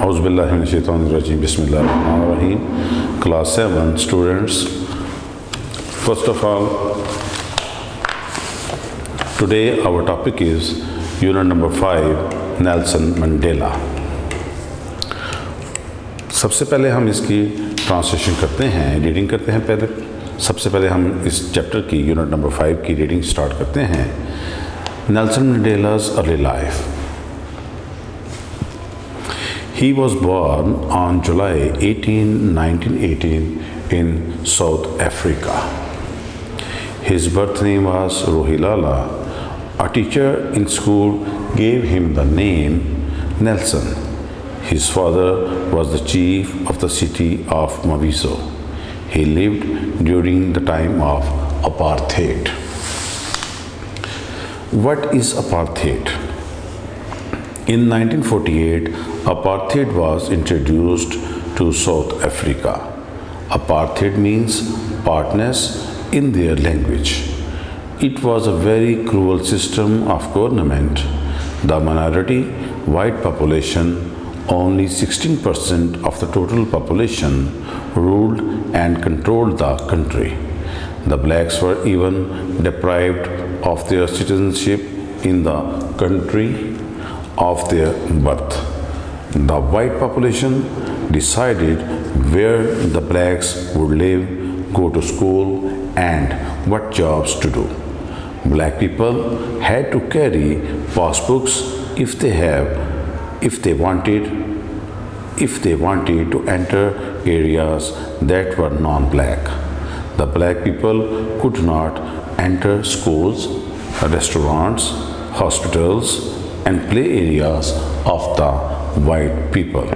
Auzubillahiminash-shaytanir-rajim. Bismillahir-rahmanir-rahim. Class 7 students. First of all, today our topic is unit number 5, Nelson Mandela. सबसे पहले हम इसकी translation करते हैं, रीडिंग करते हैं। पहले सबसे पहले हम इस चैप्टर की यूनिट नंबर 5 की रीडिंग स्टार्ट करते हैं। Nelson Mandela's early life. He was born on July 18, 1918 in South Africa. His birth name was Rohilala. A teacher in school gave him the name Nelson. His father was the chief of the city of Maviso. He lived during the time of apartheid. What is apartheid? In 1948, apartheid was introduced to South Africa. Apartheid means partners in their language. It was a very cruel system of government. The minority white population, only 16% of the total population, ruled and controlled the country. The blacks were even deprived of their citizenship in the country of their birth. The white population decided where the blacks would live, go to school, and what jobs to do. Black people had to carry passbooks if they wanted to enter areas that were non-black. The black people could not enter schools, restaurants, hospitals, and play areas of the white people.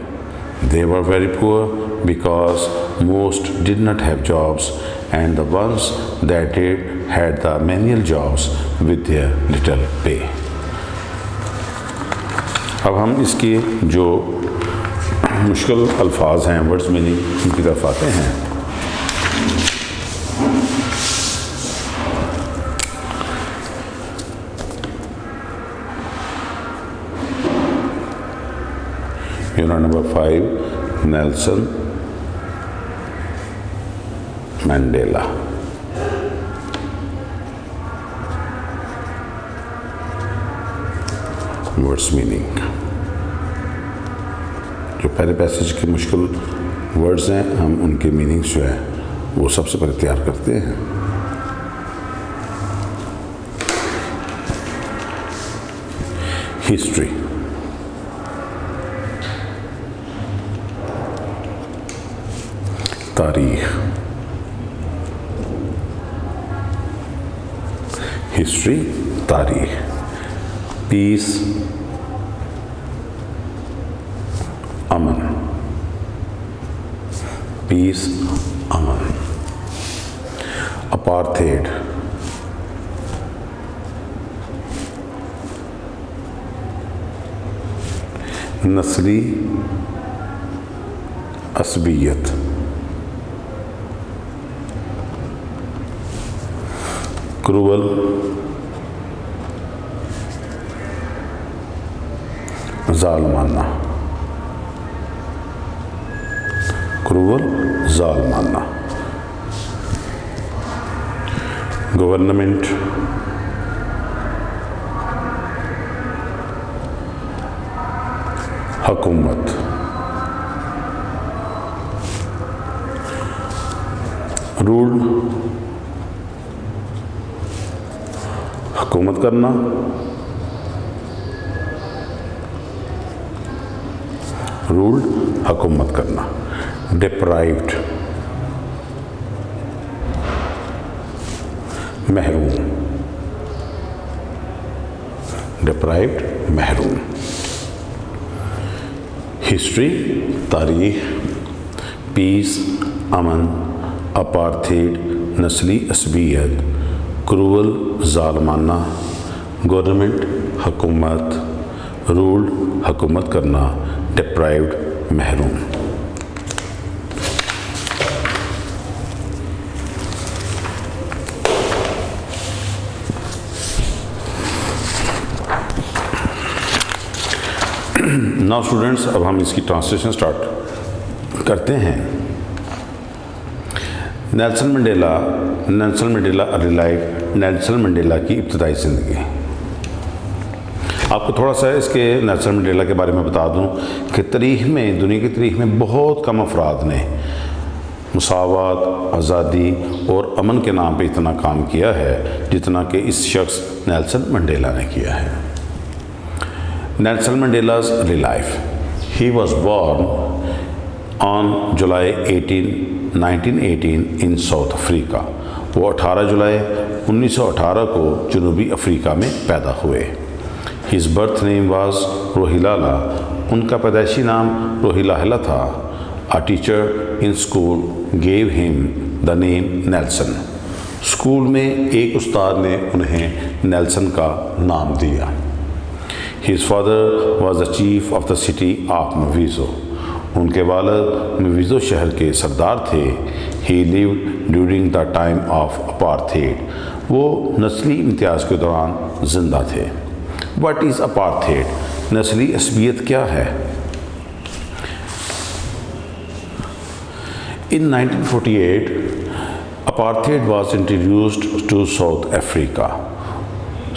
They were very poor because most did not have jobs, and the ones that did had the manual jobs with their little pay. अब हम इसके जो मुश्किल अल्फाज हैं, words meaning, उनकी तरफ आते हैं। Unit number 5, Nelson Mandela. Words meaning. जो पहले पैसेज के मुश्किल वर्ड्स हैं, हम उनके मीनिंग्स जो है वो सबसे पहले तैयार करते हैं। हिस्ट्री। तारीख। हिस्ट्री, तारीख। पीस, अमन। पीस, अमन। अपार्थेड, नस्ली असबियत। क्रूअल, जालमाना। क्रूअल, जालमाना। गवर्नमेंट, हुकूमत। रूल, हुकूमत करना। रूल, हुकूमत करना। डिप्राइव्ड, महरूम। डिप्राइव्ड, महरूम। हिस्ट्री, तारीख। पीस, अमन। अपार्थेड, नस्ली असबियत। क्रूअल, जालमाना। गवर्नमेंट, हुकूमत। रूल, हुकूमत करना। डिप्राइव्ड, महरूम। Now नाउ स्टूडेंट्स, अब हम इसकी ट्रांसलेशन स्टार्ट करते हैं। Nelson Mandela early life, Nelson Mandela की इब्तदाई ज़िंदगी। आपको थोड़ा सा इसके नेल्सन मंडेला के बारे में बता दूं कि दुनिया की तारीख में बहुत कम अफराद ने मसावत, आज़ादी और अमन के नाम पे इतना काम किया है जितना कि इस शख्स नेल्सन मंडेला ने किया है। Nelson Mandela's early life. He was born on July 18, 1918 in South Africa. वो 18 जुलाई 1918 को जनूबी अफ्रीका में पैदा हुए। His birth name was रोहिलाला। उनका पैदाइशी नाम रोहिलाला था। A teacher in school gave him the name Nelson. School में एक उस्ताद ने उन्हें नेल्सन का नाम दिया। His father was the chief of the city of Mavizo. उनके वालिद मवीज़ो शहर के सरदार थे। He lived during the time of apartheid. वो नस्ली इम्तियाज़ के दौरान ज़िंदा थे। What is apartheid? नस्ली असबियत क्या है? In 1948, apartheid was introduced to South Africa.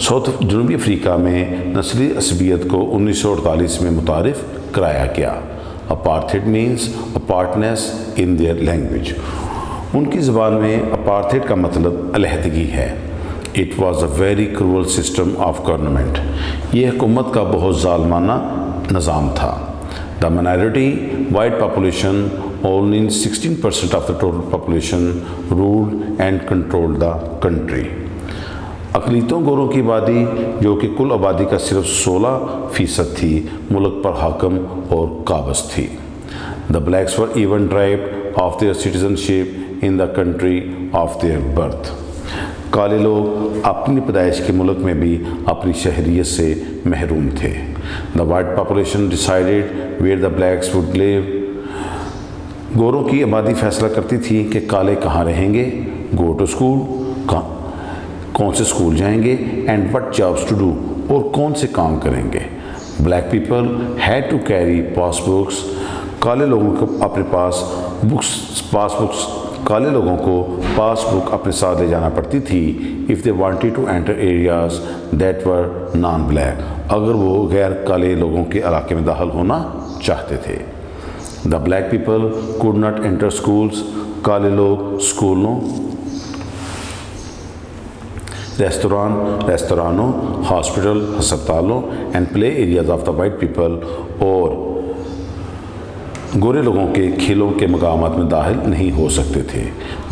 जनूबी अफ्रीका में नस्ली असबियत को 1948 में मुतारिफ़ कराया गया। Apartheid means apartness in their language. उनकी ज़बान में अपार्थेड का मतलब अलहदगी है। It was a very cruel system of government. यह हुकूमत का बहुत ज़ालमाना निज़ाम था। The minority white population only 16% of the total population ruled and controlled the country. अक़लियतों गोरों की आबादी जो कि कुल आबादी का सिर्फ 16% थी, मुल्क पर हाकम और काबज़ थी। The blacks were even deprived of their citizenship in the country of their birth. काले लोग अपनी पैदाइश के मुल्क में भी अपनी शहरियत से महरूम थे। The white population decided where the blacks would live. गोरों की आबादी फ़ैसला करती थी कि काले कहाँ रहेंगे, गो टू स्कूल, कौन से स्कूल जाएंगे, and what jobs to do, और कौन से काम करेंगे। Black people had to carry passbooks. काले लोगों को अपने काले लोगों को पासबुक अपने साथ ले जाना पड़ती थी if they wanted to enter areas that were non black, अगर वो गैर काले लोगों के इलाके में दाखिल होना चाहते थे। The black people could not enter schools. काले लोग स्कूलों, रेस्तरानों, हॉस्पिटल, अस्पतालों and play areas of the white people और गोरे लोगों के खेलों के मकामात में दाखिल नहीं हो सकते थे।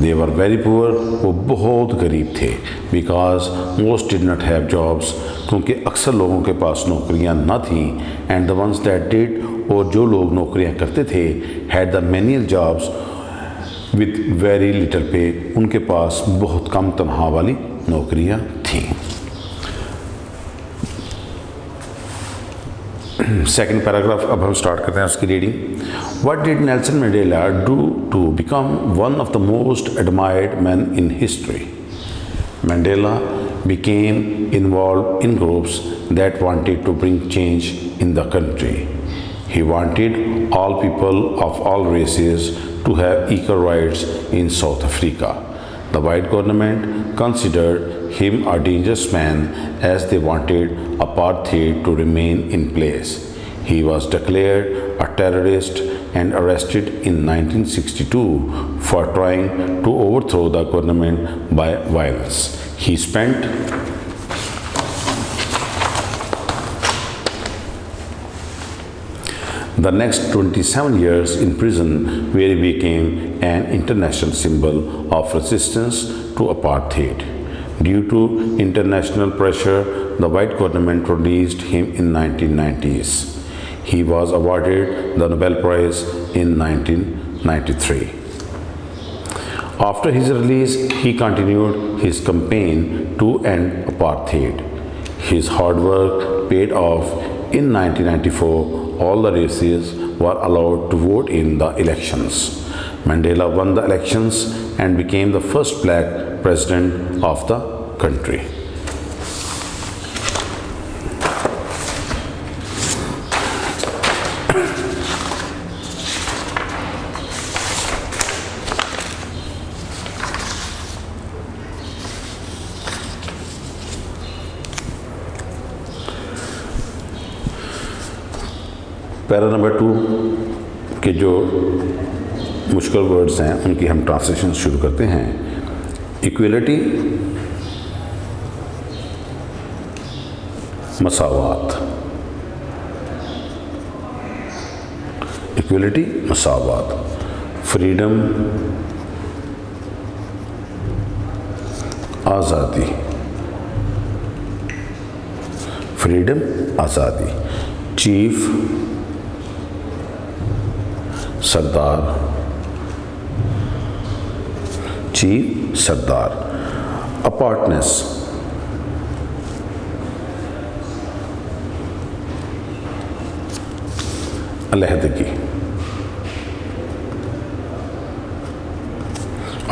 दे वर वेरी पुअर, वो बहुत गरीब थे। Because most did not have jobs, क्योंकि अक्सर लोगों के पास नौकरियां न थीं। And the ones that did, और जो लोग नौकरियां करते थे, had the manual jobs with very little पे, उनके पास बहुत कम तनख्वाह वाली नौकरियां थीं। सेकंड पैराग्राफ अब हम स्टार्ट करते हैं उसकी reading. What did Nelson Mandela do to become one of the most admired man in history? Mandela became involved in groups that wanted to bring change in the country. He wanted all people of all races to have equal rights in South Africa. The white government considered him a dangerous man as they wanted apartheid to remain in place. He was declared a terrorist and arrested in 1962 for trying to overthrow the government by violence. He spent the next 27 years in prison, where he became an international symbol of resistance to apartheid. Due to international pressure, the white government released him in 1990s. He was awarded the Nobel Prize in 1993. After his release, he continued his campaign to end apartheid. His hard work paid off. In 1994, all the races were allowed to vote in the elections. Mandela won the elections and became the first black president of the country. Para number 2 के जो मुश्किल words हैं उनकी हम translation शुरू करते हैं। Equality, मसावात, इक्वलिटी मसावात। फ्रीडम, आज़ादी, फ्रीडम आज़ादी। चीफ, सरदार, चीफ सरदार। अपार्टनेस, अलहदगी,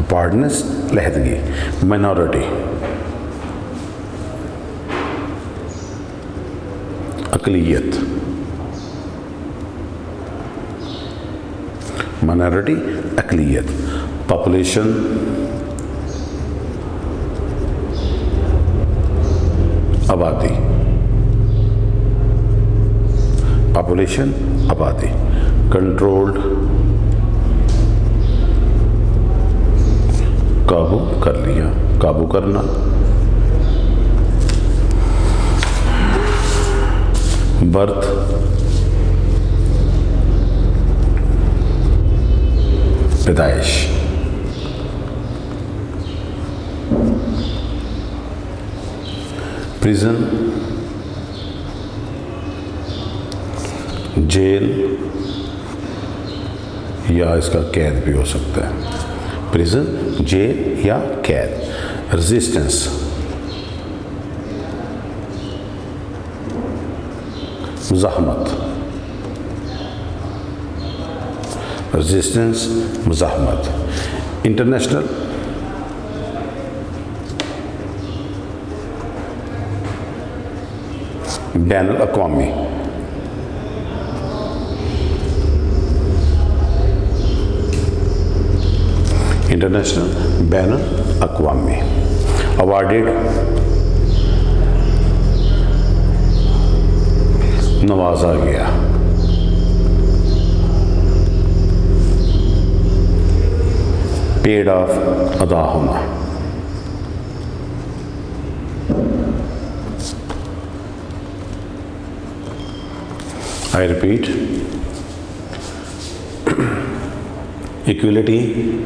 अपार्टनेस अलहदगी। माइनॉरिटी, अक़लियत, माइनॉरिटी अक़लियत। पॉपुलेशन, आबादी, पॉपुलेशन आबादी। कंट्रोल्ड, काबू कर लिया, काबू करना। बर्थ, पैदाइश। प्रिजन, जेल या इसका कैद भी हो सकता है। प्रिजन, जेल या कैद। रेजिस्टेंस, मुज़ाहमत, रेजिस्टेंस मुज़ाहमत। इंटरनेशनल, बैनुल अक़वामी, इंटरनेशनल बैनुल अक़वामी। अवार्डेड, नवाजा गया। पेड ऑफ, अदा होना। आई रिपीट, इक्वलिटी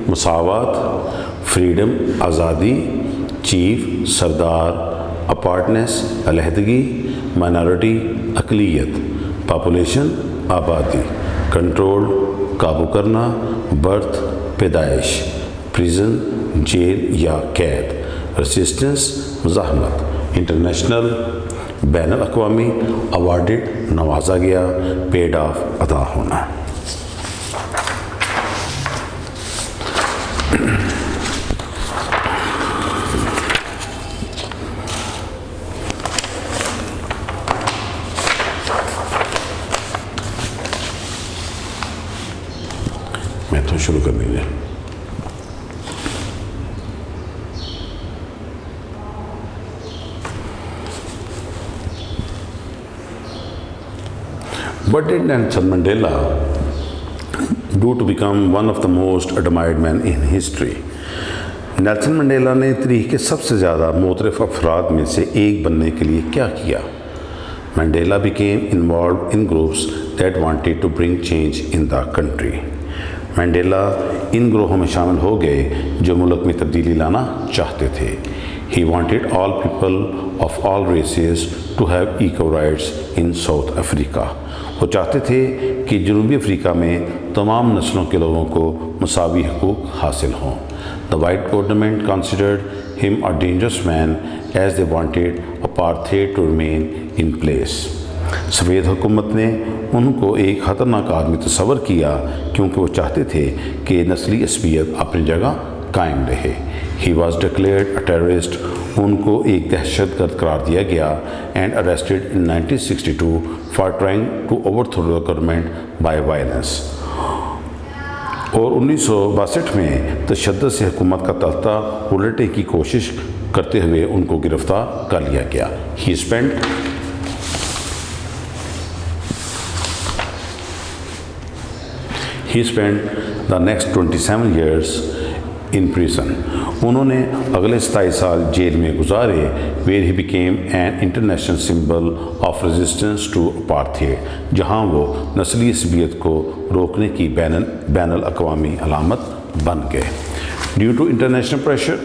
मसावत, फ्रीडम आज़ादी, चीफ सरदार, अपार्टनेस अलहदगी, माइनॉरिटी अक़लियत, पॉपुलेशन आबादी, कंट्रोल काबू करना, बर्थ पैदाइश, प्रिजन जेल या कैद, रेजिस्टेंस मुज़ाहमत, इंटरनेशनल बैनुल अक़वामी, अवार्डेड नवाजा गया, पेड ऑफ अदा होना। मैं तो शुरू कर दीजिए। What did Nelson Mandela do to become one of the most admired men in history? Nelson Mandela ने तारीख़ के सबसे ज़्यादा मोतरफ़ अफराद में से एक बनने के लिए क्या किया? Mandela became involved in groups that wanted to bring change in the country. Mandela इन ग्रोहों में शामिल हो गए जो मुल्क में तब्दीली लाना चाहते थे। He wanted all people of all races to have equal rights in South Africa. वो चाहते थे कि जनूबी अफ्रीका में तमाम नस्लों के लोगों को मसावी हकूक़ हासिल हों। The white government considered him a dangerous man as they wanted apartheid to remain in place. सफ़ेद हुकूमत ने उनको एक ख़तरनाक आदमी तस्वर किया क्योंकि वो चाहते थे कि नस्ली असबियत अपनी जगह कायम रहे। He was declared a terrorist. उनको एक दहशतगर्द करार दिया गया and arrested in 1962 for trying to overthrow the government by violence. और 1962 में तशद्दुद से हुकूमत का तख्ता उलटने की कोशिश करते हुए उनको गिरफ़्तार कर लिया गया। He spent He spent the next 27 years in prison. उन्होंने अगले 27 साल जेल में गुजारे, where he became an international symbol of resistance to apartheid, जहां वो नस्ली असबियत को रोकने की बैनुल अक़वामी अलामत बन गए. Due to international pressure,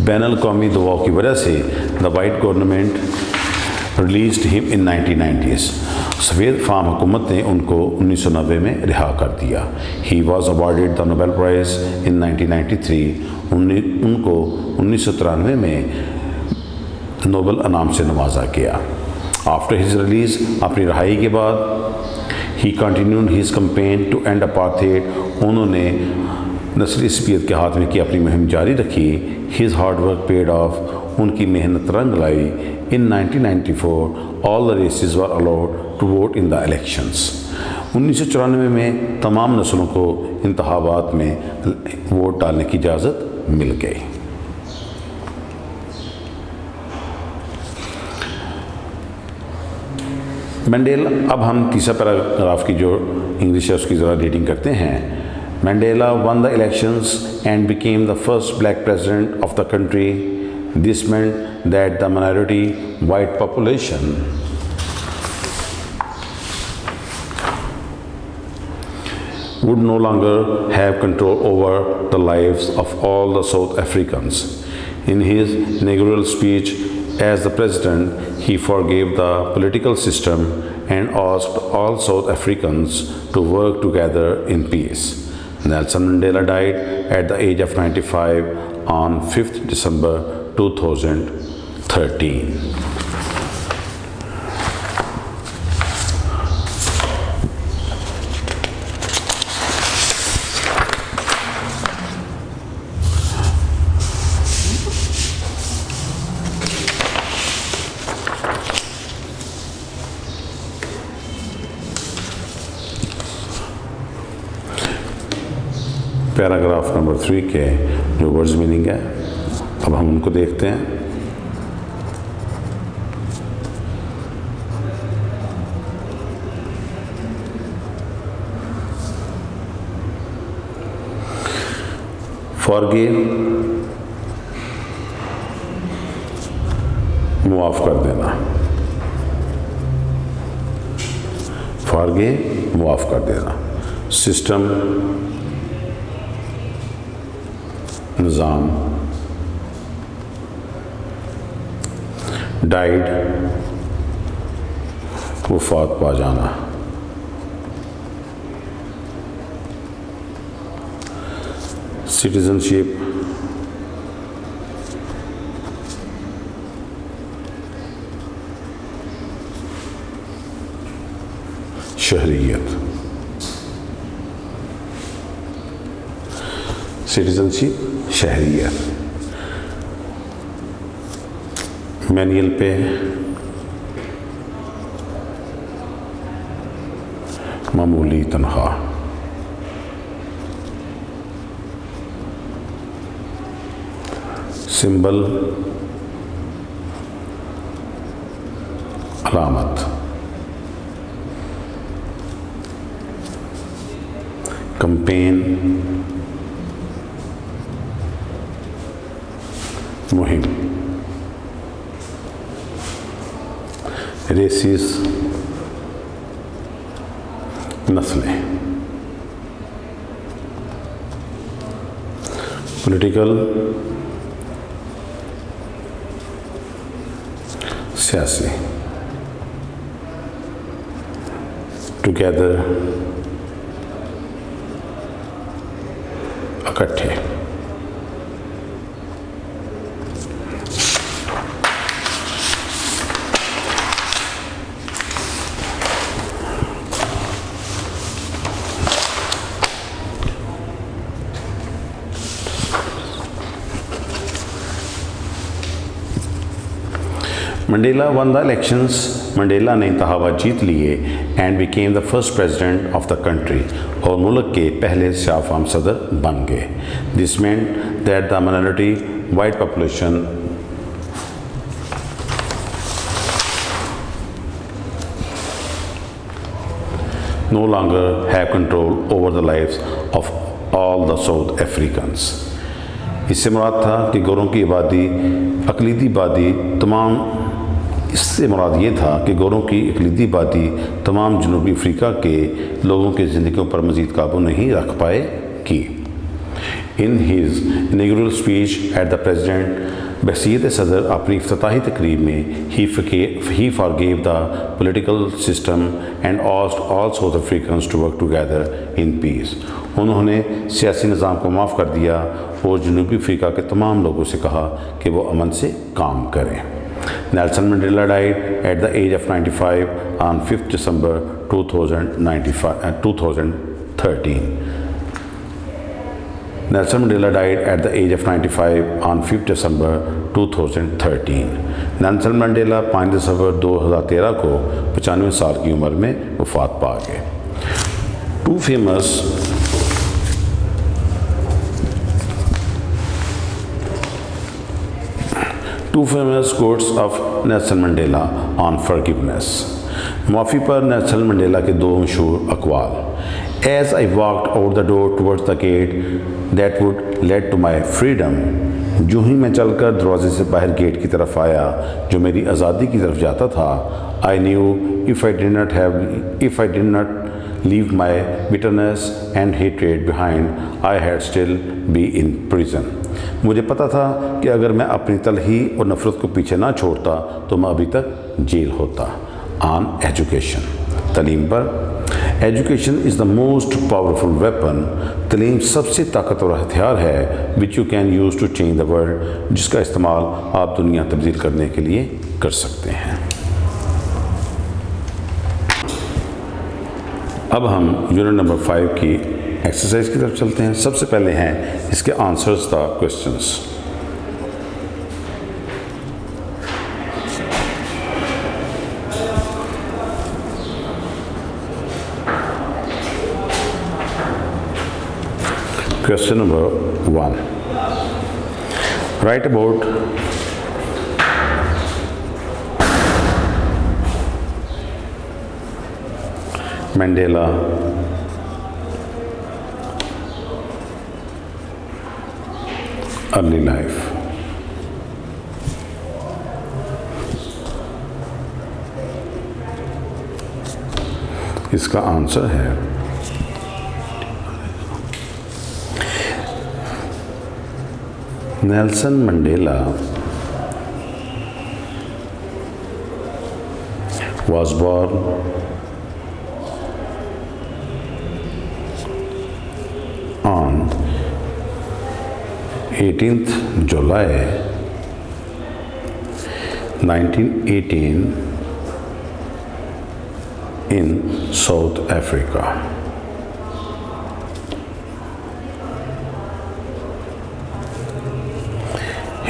बैनुल अक़वामी दबाव की वजह से the white government released him in 1990s. सफ़ेद फार्म हुकूमत ने उनको 1990 में रिहा कर दिया. He was awarded the Nobel prize इन 1993. उनको 1993 में नोबेल इनाम से नवाजा गया. आफ्टर हिज रिलीज़, अपनी रहाई के बाद, he continued his campaign to end apartheid. उन्होंने नस्ली असबियत के हाथ में की अपनी मुहिम जारी रखी. His hard work paid off. उनकी मेहनत रंग लाई. In 1994 all the races were allowed to vote in the elections. 1994 में तमाम नस्लों को इंतखाबात में वोट डालने की इजाज़त मिल गई. मंडेला, अब हम तीसरा पैराग्राफ की जो इंग्लिश है उसकी ज़रा रीडिंग करते हैं. Mandela won the elections and became the first black president of the country. This meant that the minority white population would no longer have control over the lives of all the South Africans. In his inaugural speech as the president, he forgave the political system and asked all South Africans to work together in peace. Nelson Mandela died at the age of 95 on 5th December 2013. Paragraph number 3 के जो words meaning है, अब हम उनको देखते हैं. Forgive, मुआफ कर देना. फॉरगिव, मुआफ कर देना. सिस्टम, निज़ाम. डाइड, वफात पा जाना. सिटीजनशिप, शहरियत. सिटीजनशिप, शहरियत. मैनुअल पे मामूली तनख्वाह. सिंबल, अलामत. कैंपेन, मुहिम. रेसिस, नस्लें. पॉलिटिकल, सियासी. टुगेदर, इकट्ठे. Mandela one the elections. Mandela ने इंतखाबात जीत लिए. And became the first president of the country. और मुल्क के पहले शाफाम सदर बन गए. This meant that the minority white population no longer have control over the lives of all the South Africans. इससे मुराद था कि गोरों की आबादी, अक़लीती आबादी तमाम, इससे मुराद ये था कि गोरों की अक़लीती आबादी तमाम जनूबी अफ्रीका के लोगों की ज़िंदगियों पर मज़ीद काबू नहीं रख पाएगी। In his inaugural speech at the president, बहसीत सदर अपनी इफ्तिताही तकरीब में ही forgave the political system and asked all South Africans to work together in peace. उन्होंने सियासी निज़ाम को माफ़ कर दिया और जनूबी अफ्रीका के तमाम लोगों से कहा कि वो अमन से काम करें। Nelson Mandela died at the age of 95 on 5 December 2013। Nelson Mandela died at the age of 95 on 5 December 2013। Nelson Mandela 5 December 2013 को 95 साल की उम्र में वफ़ात पा गए। Two famous quotes of Nelson Mandela on forgiveness. माफ़ी पर नेल्सन मंडेला के दो मशहूर अक़वाल। As I walked out the door towards the gate that would lead to my freedom, जो ही मैं चलकर दरवाजे से बाहर गेट की तरफ आया जो मेरी आज़ादी की तरफ जाता था, I knew if I did not leave my bitterness and hatred behind, I had still be in prison। मुझे पता था कि अगर मैं अपनी तलही और नफ़रत को पीछे ना छोड़ता तो मैं अभी तक जेल होता। ऑन एजुकेशन, तलीम पर। Education is the most powerful weapon. तलीम सबसे ताकतवर हथियार है which you can use to change the world, जिसका इस्तेमाल आप दुनिया तब्दील करने के लिए कर सकते हैं। अब हम यूनिट नंबर 5 की एक्सरसाइज की तरफ चलते हैं। सबसे पहले हैं इसके answers the questions. Question number 1. Write about Mandela early life। इसका आंसर है Nelson Mandela was born on 18th July 1918 in South Africa।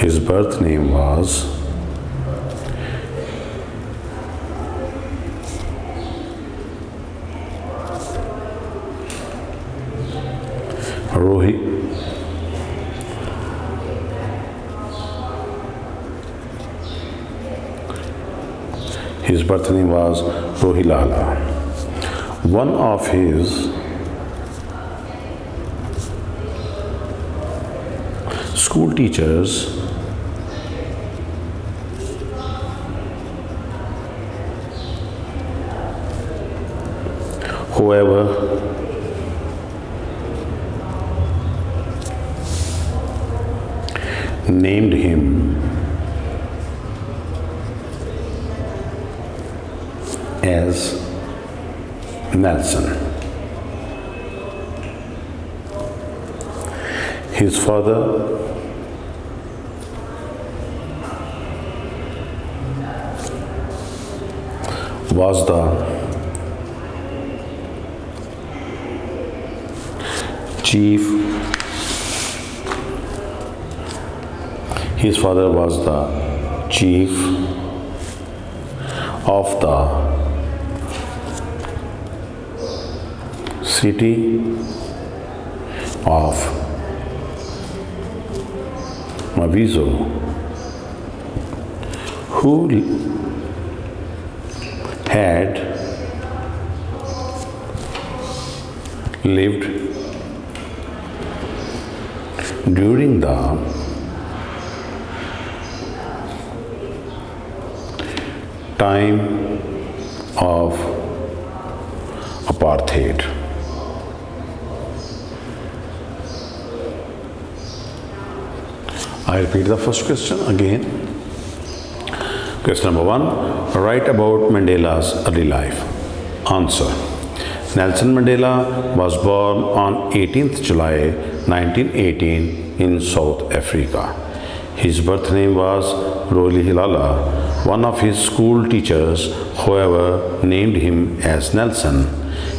His birth name was Rohilala. One of his school teachers whoever named him as Nelson. His father was the chief. His father was the chief of the city of Mavizo, who had lived during the time of apartheid. I repeat the first question again. Question number 1. Write about Mandela's early life. Answer. Nelson Mandela was born on 18th July 1918 in South Africa. His birth name was Roly Hilala. One of his school teachers, however, named him as Nelson.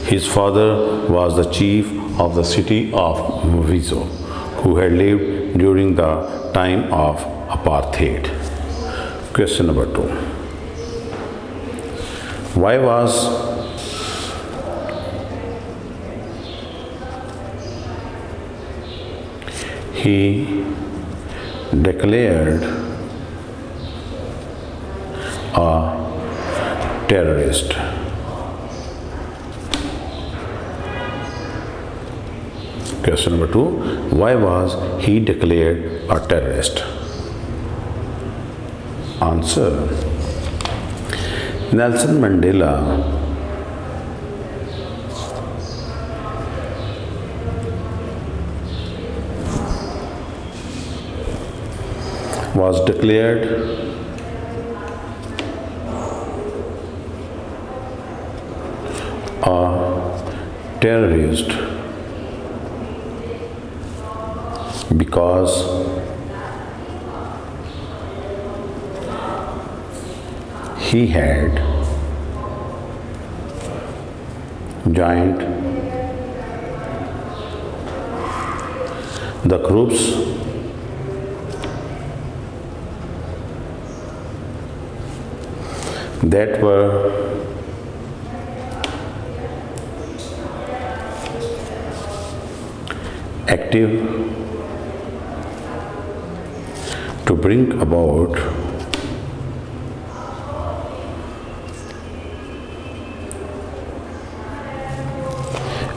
His father was the chief of the city of Mvizo, who had lived during the time of apartheid. Question number 2. Why was he declared a terrorist? Question number 2. Why was he declared a terrorist? Answer. Nelson Mandela was declared a terrorist because he had joined the groups that were active to bring about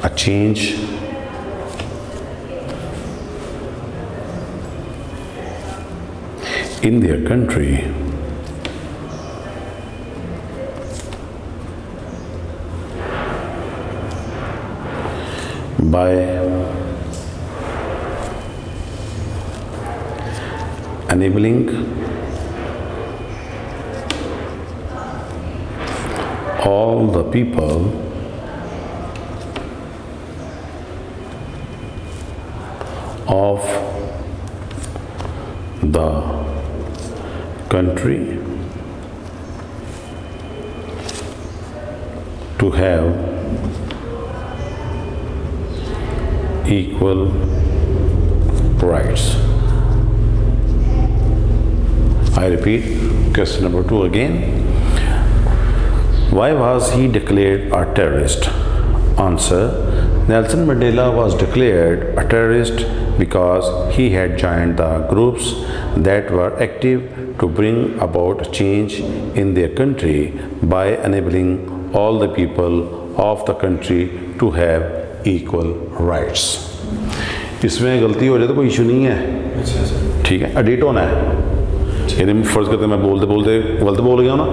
a change in their country by enabling all the people of the country to have equal rights. I repeat question number 2 again. Why was he declared a terrorist? Answer. Nelson Mandela was declared a terrorist because he had joined the groups that were active to bring about change in their country by enabling all the people of the country to have equal rights. इसमें गलती हो जाए तो कोई issue नहीं है, ठीक है, एडिट होना है। यदि फ़र्ज़ करते मैं बोलते बोलते गलत बोल गया ना,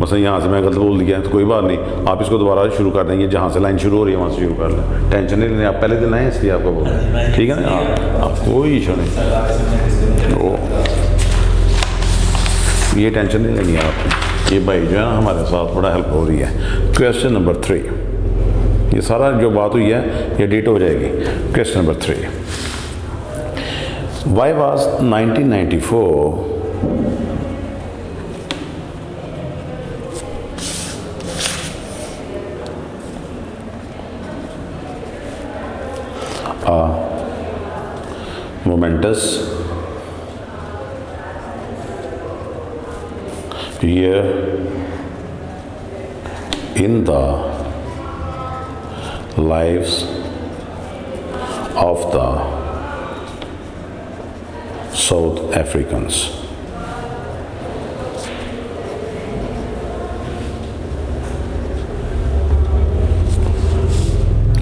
मसलन यहाँ से मैं गलत बोल दिया तो कोई बात नहीं, आप इसको दोबारा शुरू कर देंगे, जहाँ से लाइन शुरू हो रही है वहाँ से शुरू कर लें, टेंशन नहीं लेनी। आप पहले दिन आए इसलिए आपको बोल रहे हैं, ठीक है ना, आप कोई इशू नहीं, तो ये टेंशन नहीं लेनी आपने। ये भाई जो है ना हमारे साथ बड़ा हेल्प हो रही है। क्वेश्चन नंबर 3, ये सारा जो बात हुई है ये एडिट हो जाएगी। Question number 3, why was 1994 momentous year in the lives of the South Africans?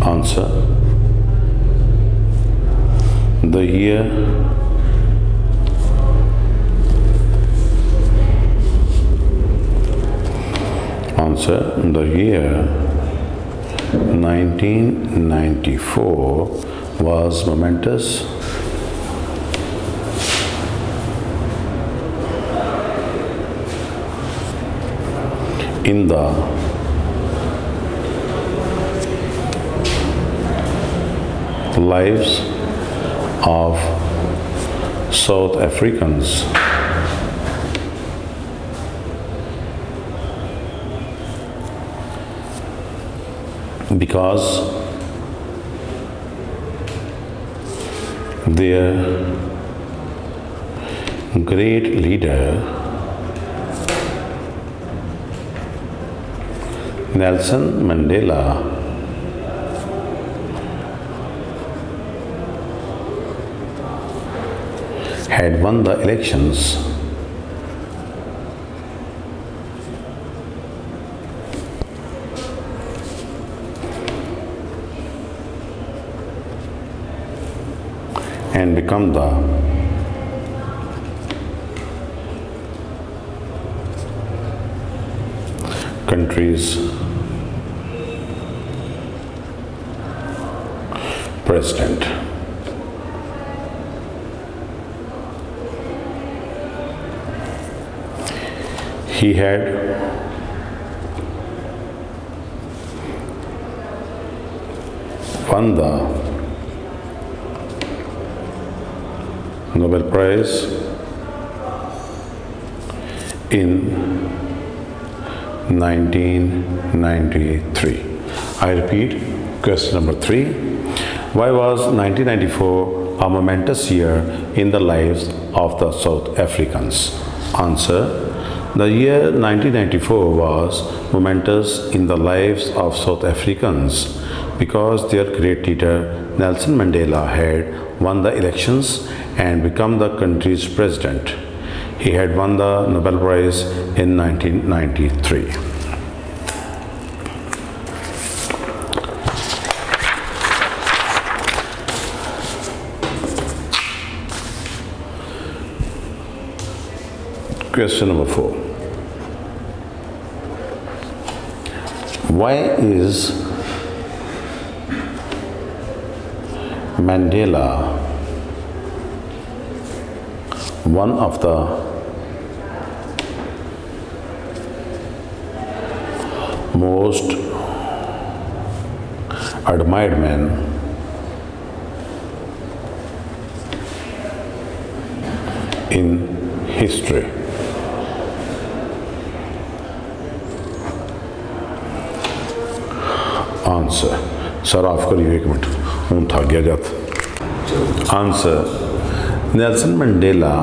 Answer. The year Answer. The year 1994 was momentous in the lives of South Africans because their great leader Nelson Mandela had won the elections and become the country's president. He had won the Nobel Prize in 1993. I repeat, question number 3. Why was 1994 a momentous year in the lives of the South Africans? Answer. The year 1994 was momentous in the lives of South Africans because their great leader Nelson Mandela had won the elections and become the country's president. He had won the Nobel Prize in 1993. Question number 4. Why is Mandela one of the most admired men in history? Answer. Sir of करिए 1 minute, हूँ थक गया जात. Answer. Nelson Mandela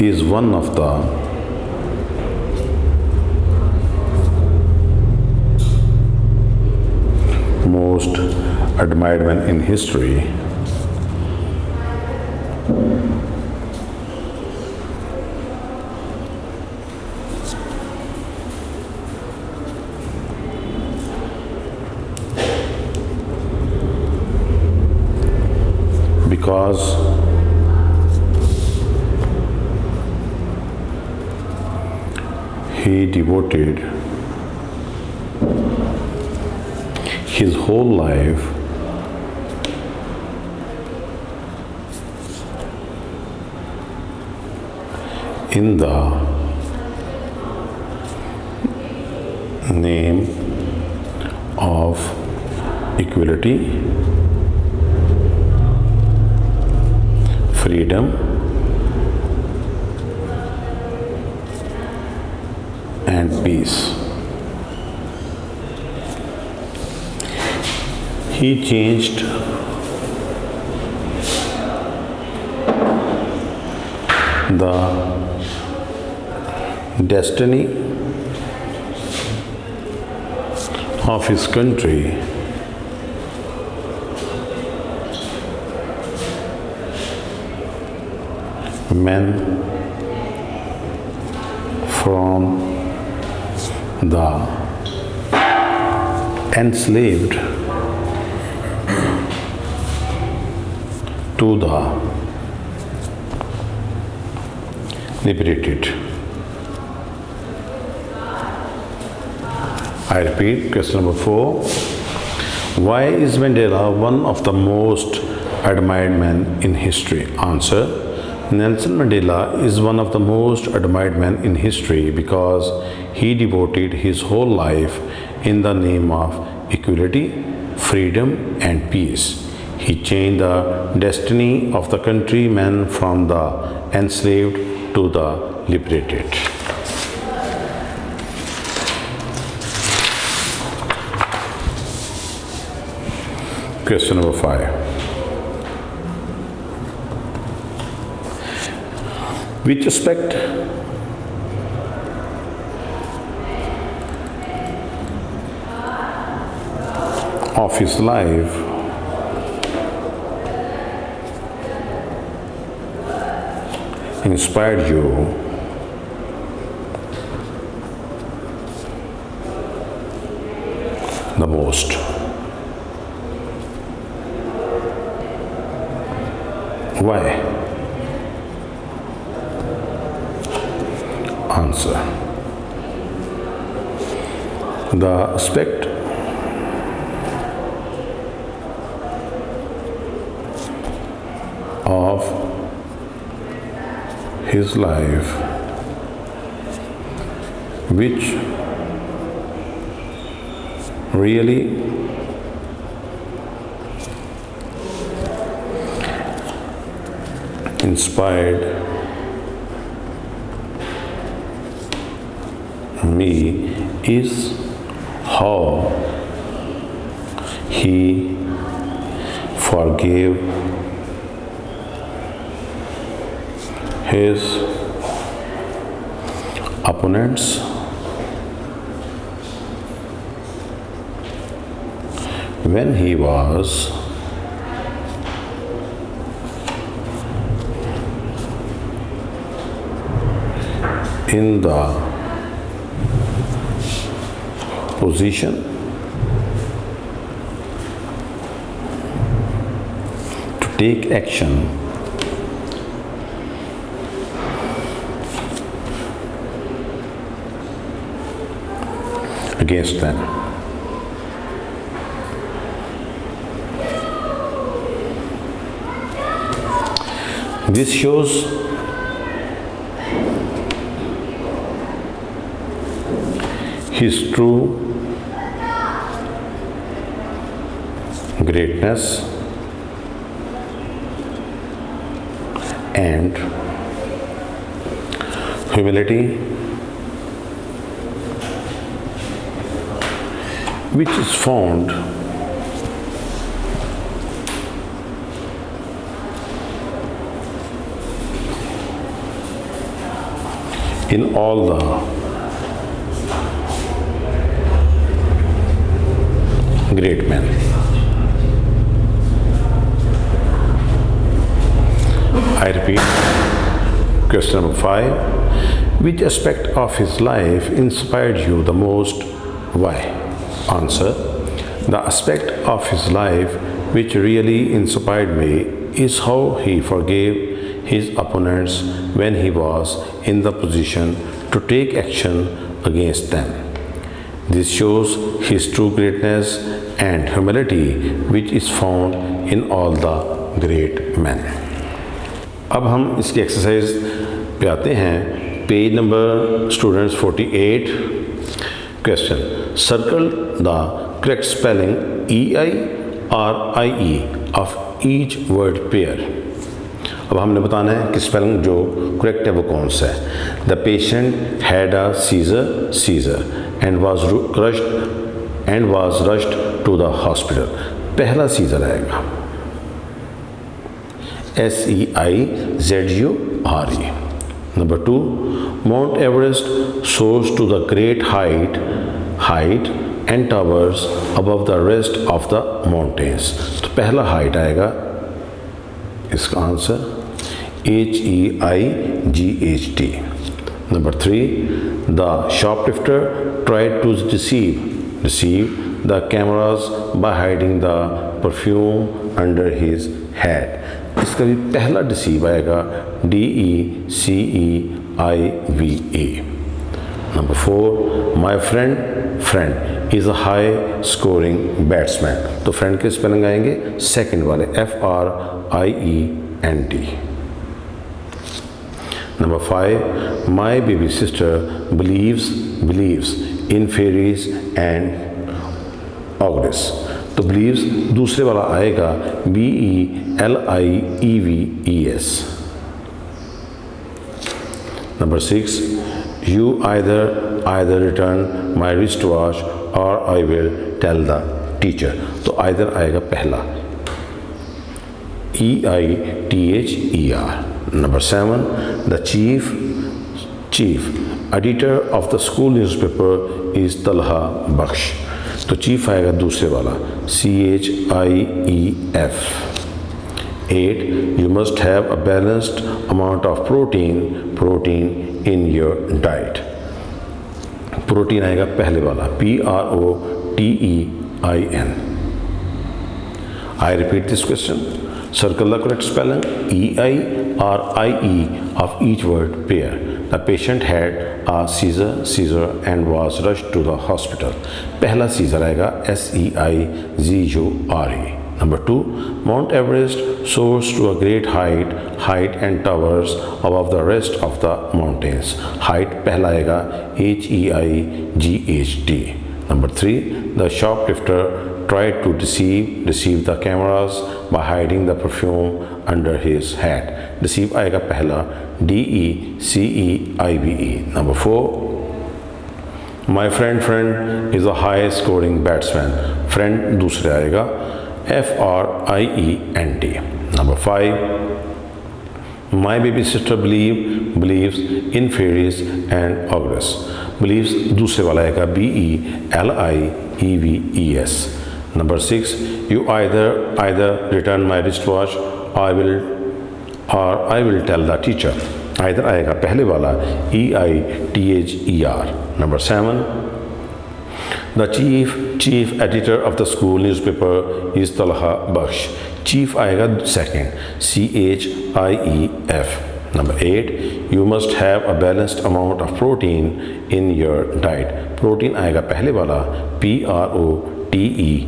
is one of the most admired men in history because he devoted his whole life in the name of equality, freedom, and peace. He changed the destiny of his country men from the enslaved to the liberated. I repeat, question number 4. Why is Mandela one of the most admired men in history? Answer. Nelson Mandela is one of the most admired men in history because he devoted his whole life in the name of equality, freedom, and peace. He changed the destiny of the countrymen from the enslaved to the liberated. Question number 5. Which aspect of his life inspired you the most? Why? Answer. The aspect of his life which really inspired me is how he forgave his opponents when he was in the position to take action against them. This shows his true greatness and humility, which is found in all the great men. I repeat, question number 5. Which aspect of his life inspired you the most? Why? Answer. The aspect of his life which really inspired me is how he forgave his opponents when he was in the position to take action against them. This shows his true greatness and humility which is found in all the great men. अब हम इसकी exercise पे आते हैं. Page number students 48. Question. Circle the correct spelling EIRIE of each word pair. अब हमने बताना है कि स्पेलिंग जो करेक्ट है वो कौन सा है. The patient had a seizure and was rushed to the hospital. पहला सीजर आएगा SEIZURE. Number 2, Mount Everest soars to the great height and towers above the rest of the mountains. तो पहला हाइट आएगा, इसका answer HEIGHT. Number 3, the shoplifter tried to deceive the cameras by hiding the perfume under his hat. इसका भी पहला deceive आएगा DECEIVE. Number 4, my friend is a high scoring batsman. तो friend के spelling आएंगे second वाले FRIEND. Number 5, my baby sister believes in fairies and augurs. तो believes दूसरे वाला आएगा BELIEVES. Number 6, you either return my wristwatch or I will tell the teacher. तो either आएगा पहला EITHER. Number 7, the chief editor of the school newspaper is Talha Baksh. तो chief आएगा दूसरे वाला CHIEF. 8, you must have a balanced amount of protein in your diet. Protein आएगा पहले वाला PROTEIN. I repeat this question. Circle the correct spelling EI or IE of each word pair. The patient had a seizure and was rushed to the hospital. पहला seizure आएगा SEIZURE. Number 2, Mount Everest soars to a great height and towers above the rest of the mountains. Height पहला आएगा HEIGHT. Number 3, the shoplifter tried to deceive the cameras by hiding the perfume under his hat. Deceive आएगा पहला DECEIVE. Number 4, my friend is a high scoring batsman. Friend दूसरे आएगा FRIEND. Number 5, my baby sister believes in fairies and augurs. Believes दूसरे वाला आएगा BELIEVES. Number 6, you either return my wristwatch or I will tell the teacher. Either आएगा पहले वाला EITHER. Number 7, the chief editor of the school newspaper is Talha Baksh. Chief आएगा second CHIEF. Number 8, you must have a balanced amount of protein in your diet. Protein आएगा पहले वाला PROTEIN.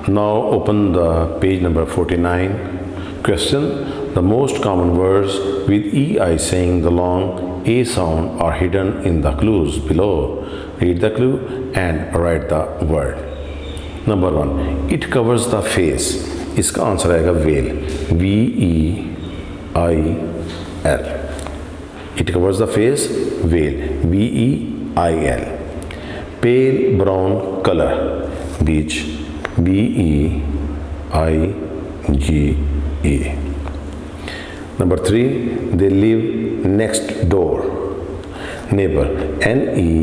Now open the page number 49. Question: the most common words with EI saying the long A sound are hidden in the clues below. Read the clue and write the word. Number 1, it covers the face. इसका answer आएगा veil. VEIL. It covers the face. Veil. VEIL. Pale brown color. Beige. BEIGE. Number 3, they live next door. Neighbor. NEIGHBOUR.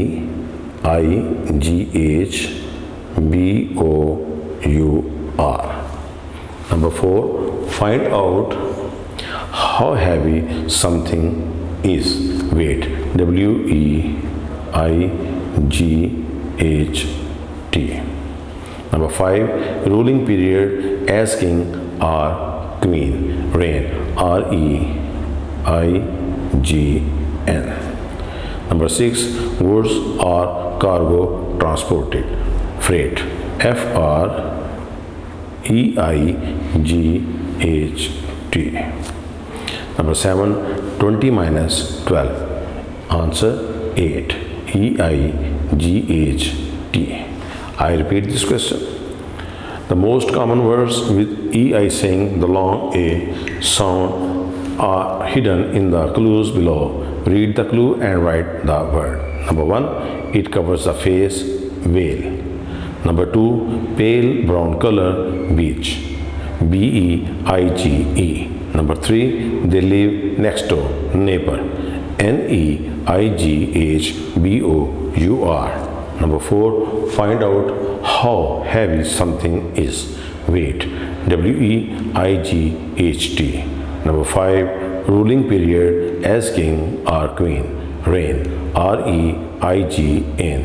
Number 4, find out how heavy something is. Weight. WEIGHT. Number 5, ruling period as king or queen. Reign. REIGN. Number 6, goods or cargo transported. Freight. FREIGHT. Number 7, 20 minus 12. Answer 8. EIGHT. I repeat this question. The most common words with EI saying the long A sound are hidden in the clues below. Read the clue and write the word. Number 1, it covers the face. Veil. Number 2, pale brown color. Beige. BEIGE. Number 3, they live next door. Neighbor. NEIGHBOUR. Number 4, find out how heavy something is. Weight. WEIGHT. Number 5, ruling period as king or queen. Reign. REIGN.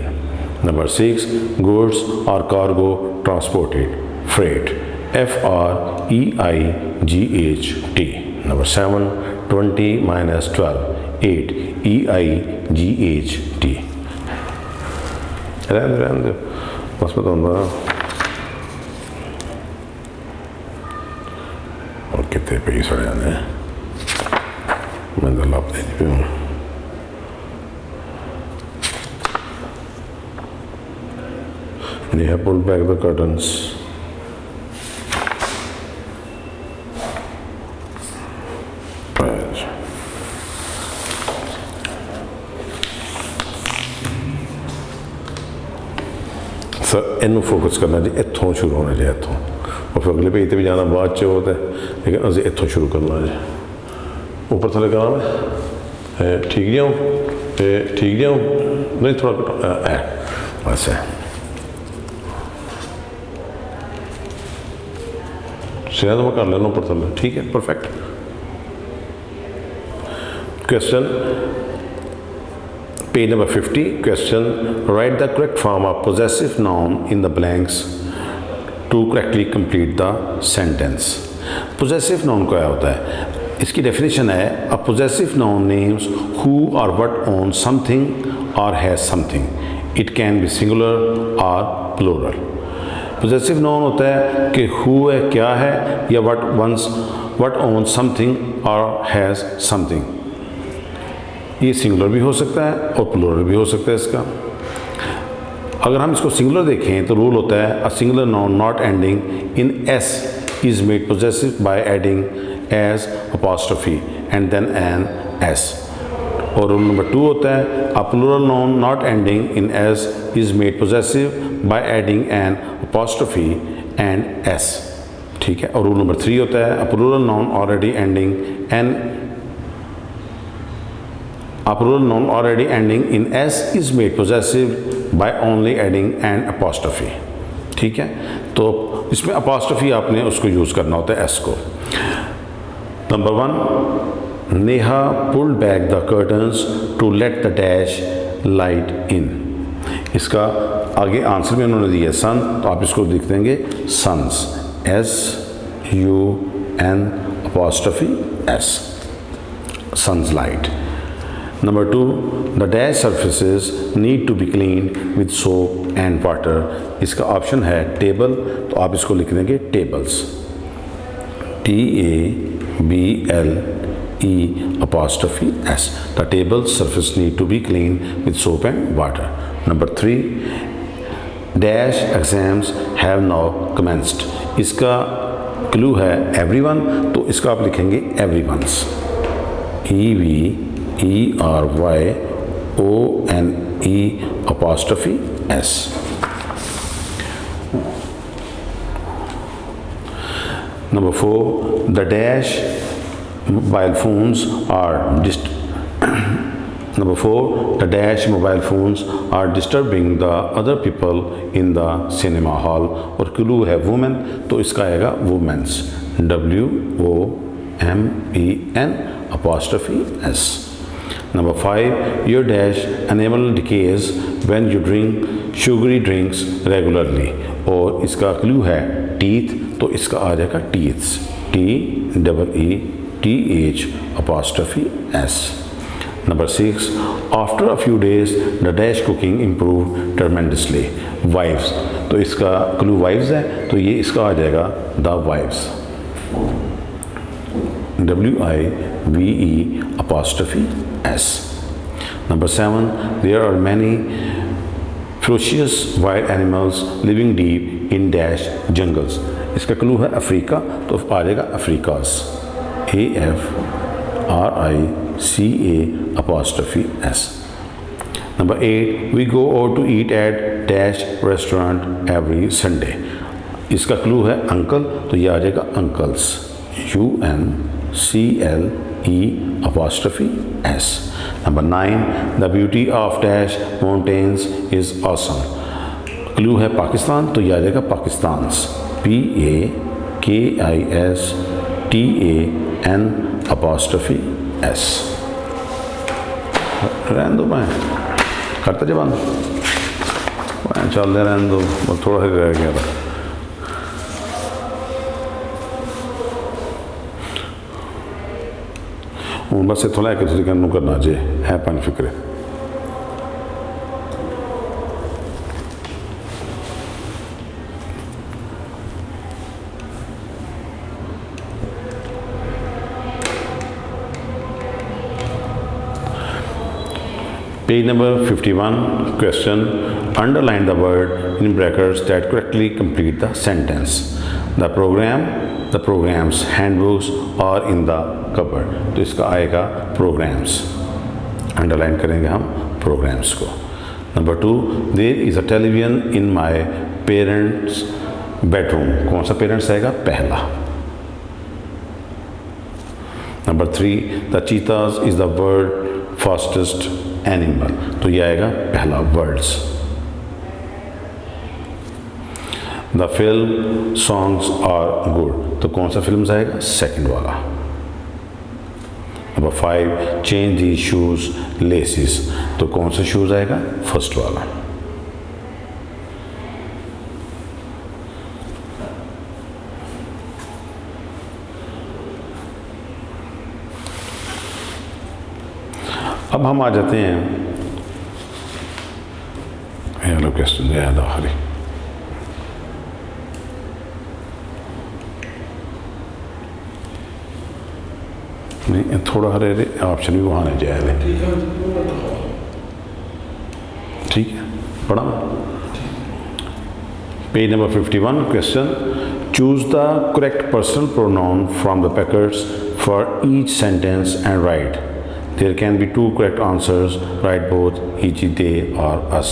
Number 6, goods or cargo transported, freight, FREIGHT. Number 7, 20 minus 12, 8, EIGHT. रहने दो बस बताऊँगा और कितने पे सड़े जाने मंदला आप देने पे हूँ They have pulled back the curtains. Right. Sir इनू फोकस करना जी इत्थों शुरू होना जी इत्थों और फिर अगले पेज पे भी जाना बाद च होता है लेकिन असें इत्थों शुरू करना जी ऊपर थले करा मैं ठीक जाऊँ ठीक जाऊँ नहीं थोड़ा घटा बस है शायद मैं कर लेना ऊपर थले ठीक है perfect question page number 50 question write the correct form of possessive noun in the blanks to correctly complete the sentence possessive noun क्या होता है इसकी डेफिनेशन है a possessive noun names who और व्हाट ओन समथिंग और has something it can be singular और plural possessive noun होता है कि हु है क्या है या व्हाट ओन समथिंग और हैज़ समथिंग ये सिंगुलर भी हो सकता है और प्लूरल भी हो सकता है इसका अगर हम इसको सिंगुलर देखें तो रूल होता है a singular noun not ending in S is made possessive by adding as apostrophe and then an S और रूल नंबर 2 होता है a plural noun not ending in S is made possessive by adding an apostrophe and S ठीक है और rule number 3 होता है a plural noun already ending in A plural noun already ending in s is made possessive by only adding an apostrophe. ठीक है तो इसमें apostrophe आपने उसको यूज़ करना होता है s को number 1 Neha pulled back the curtains to let the dash light in इसका आगे आंसर में उन्होंने दिया सन तो आप इसको लिख देंगे sons SUN' sun's light. Number 2, the dash surfaces need to be cleaned with soap and water. इसका ऑप्शन है टेबल तो आप इसको लिख देंगे tables TABLES. The table surface need to be cleaned with soap and water. Number 3, dash exams have now commenced. इसका clue है everyone तो इसका आप लिखेंगे everyone's EVERYONE'S. Number 4, the dash mobile phones are disturbing the other people in the cinema hall और clue है women तो इसका आएगा women's WOMEN''S. Number 5, your dash enamel decays when you drink sugary drinks regularly और इसका clue है teeth तो इसका आ जाएगा teeths TEETH'S. Number 6, after a few days the dash cooking improved tremendously. Wives तो इसका क्लू wives है तो ये इसका आ जाएगा the wives WIVE'S. Number 7, there are many ferocious wild animals living deep in dash jungles. इसका क्लू है Africa तो आ जाएगा अफ्रीकास AFRICA'S. Number 8, we go out to eat at dash restaurant every Sunday. इसका क्लू है अंकल तो ये आ जाएगा uncles UNCLE'S. Number 9, the beauty of dash mountains is awesome. Clue है पाकिस्तान तो ये आ जाएगा पाकिस्तान्स PAKISTAN'S. रहने दो मैं करता जब चलते रहने दो, बस थोड़ा सा रह गया था। हूँ बस इतों लैके तुसीं करना जे है पन फिक्रे। Page number 51, question, underline the word in brackets that correctly complete the sentence. The programs, handbooks are in the cupboard. तो इसका आएगा programs, underline करेंगे हम programs को। Number 2, there is a television in my parents' bedroom. कौन सा parents आएगा? पहला। Number 3, the cheetahs is the world fastest animal, तो ये आएगा पहला words. The film songs are good, तो कौन सा फिल्म आएगा? सेकंड वाला। Number 5, change the shoes laces, तो कौन सा शूज आएगा? फर्स्ट वाला। अब हम आ जाते हैं हेलो क्वेश्चन याद आखिरी। नहीं थोड़ा हरे ऑप्शन भी वहाँ नहीं जाए, ठीक है पढ़ा। Page number 51, question, choose the correct personal pronoun from the packets for each sentence and right. There can be 2 correct answers, write both, he, they or us.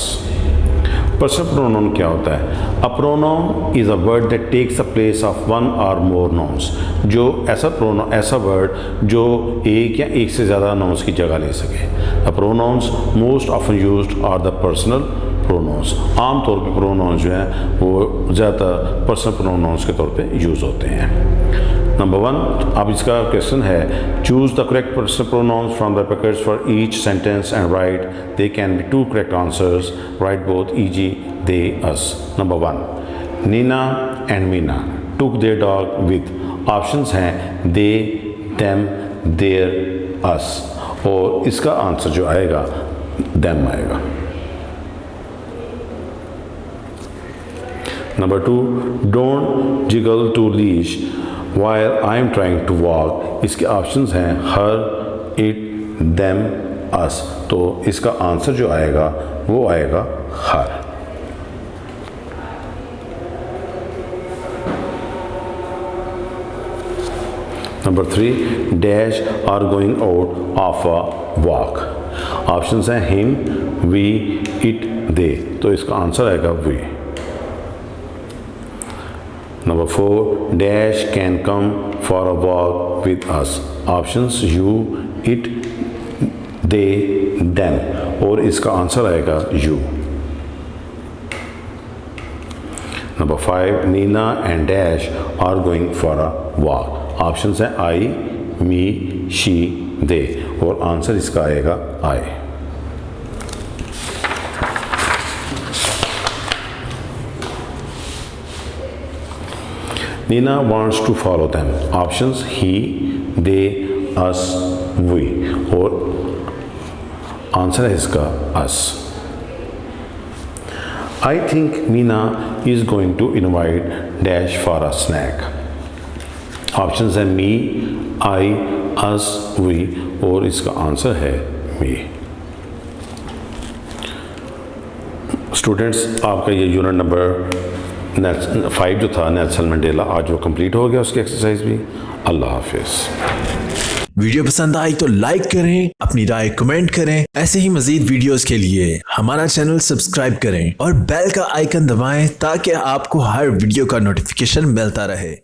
Personal pronoun क्या होता है? A pronoun is a word that takes the place of one or more nouns. जो ऐसा word जो एक या एक से ज़्यादा nouns की जगह ले सके। The pronouns most often used are the personal pronouns. आम तौर पे pronouns जो हैं वो ज़्यादातर personal pronouns के तौर पे यूज़ होते हैं। नंबर 1, अब इसका क्वेश्चन है, choose the correct personal pronouns from the packets for each sentence and write they can be 2 correct answers, write both, e.g. they, us. Number 1, Nina and Meena took their dog with, options हैं they, them, there, अस, और इसका answer जो आएगा them आएगा। Number 2, don't jiggle to leash while I am trying to walk, इसके options हैं her, it, them, अस, तो इसका आंसर जो आएगा वो आएगा हर। Number 3, dash are going out of a walk, options हैं हिम, वी, इट, दे, तो इसका आंसर आएगा we. Number 4, dash can come for a walk with us, options you, it, they, them, और इसका आंसर आएगा you। Number 5, Nina and Dash are going for a walk, options हैं I, me, she, they, और answer इसका आएगा I। Nina wants to follow them, options he, they, us, we, और answer है इसका us। I think Nina is going to invite Dash for a snack, options हैं me, I, us, we, और इसका answer है me। Students, आपका ये unit number 5 जो था नेल्सन मंडेला, आज वो कंप्लीट हो गया, उसकी एक्सरसाइज भी। अल्लाह हाफिज। वीडियो पसंद आई तो लाइक करें, अपनी राय कमेंट करें। ऐसे ही मजीद वीडियोस के लिए हमारा चैनल सब्सक्राइब करें और बेल का आइकन दबाएं ताकि आपको हर वीडियो का नोटिफिकेशन मिलता रहे।